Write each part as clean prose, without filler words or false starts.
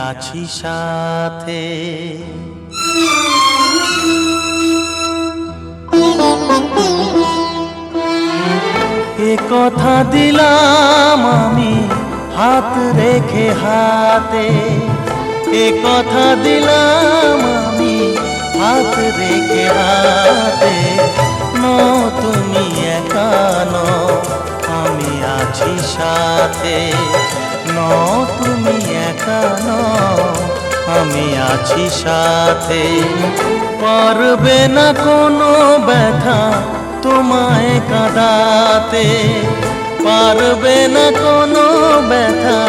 আছি সাথে। এ কথা দিলাম আমি হাত রেখে হাতে, এ কথা দিলাম আমি হাত রেখে হাতে। তুমি একা নও, আমি আছি সাথে। তুমি একা নও, আমি আছি সাথে। পারবে না কোনো ব্যথা তোমায় কাঁদাতে, পারবে না কোনো ব্যথা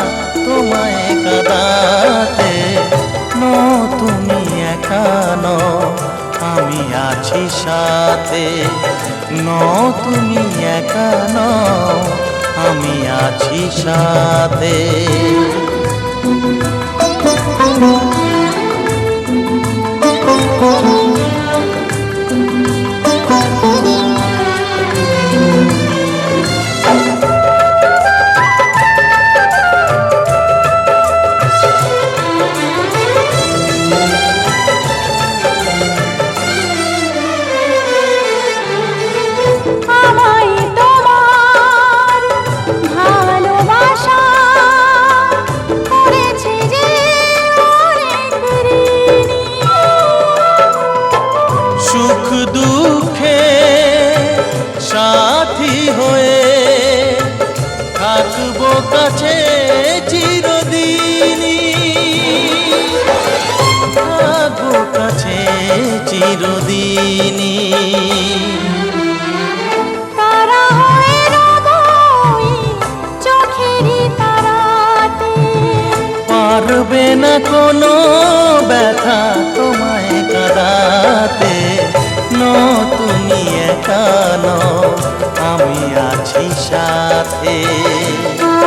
তোমায় কাঁদাতে। তুমি একা নও, আমি আছি সাথে। তুমি একা নও, আমি আছি সাথে। সুখ দুঃখে সাথী হয়ে থাকবো কাছে চিরদিনই, থাকবো কাছে চিরদিনই। তারা হয়ে রব ওই চোখেরই তারাতে, পারবে না কোনো ব্যথা তোমায় কাঁদাতে। তুমি একা নও, আমি আছি সাথে।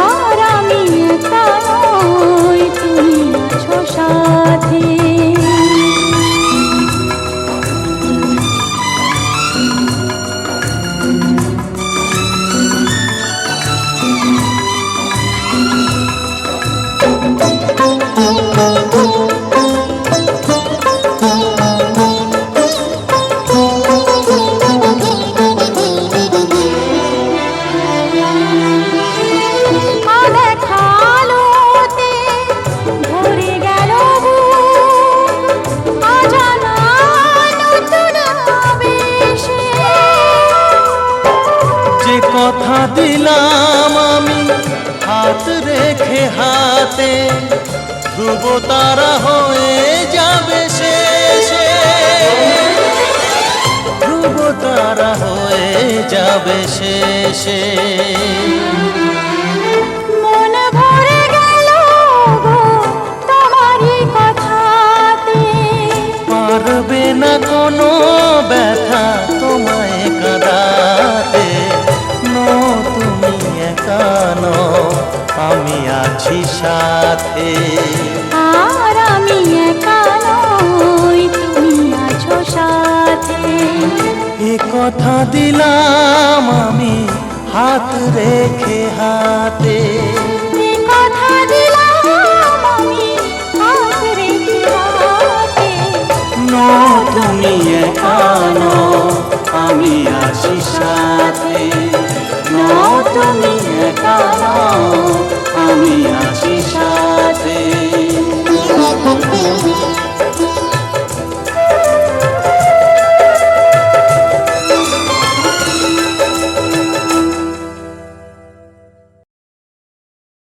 আর আমি একা নই, তুমি আছো সাথে। কথা দিলাম আমি হাত রেখে হাতে, ধ্রুব তারা হয়ে যাবে শেষে, ধ্রুব তারা হয়ে যাবে শেষে। মন ভরে গেল গো তোমারই কথাতে, পারবে না কোনো ব্যথা তোমায় কাঁদাতে। তুমি একা নও, আমি আছি সাথে। আর আমি একা নই, তুমি আছো সাথে। এ কথা দিলাম আমি হাত রেখে হাতে, এ কথা দিলাম আমি হাত রেখে হাতে। তুমি একা নও, আমি আছি সাথে। তুমি একা নও, আমি আছি সাথে।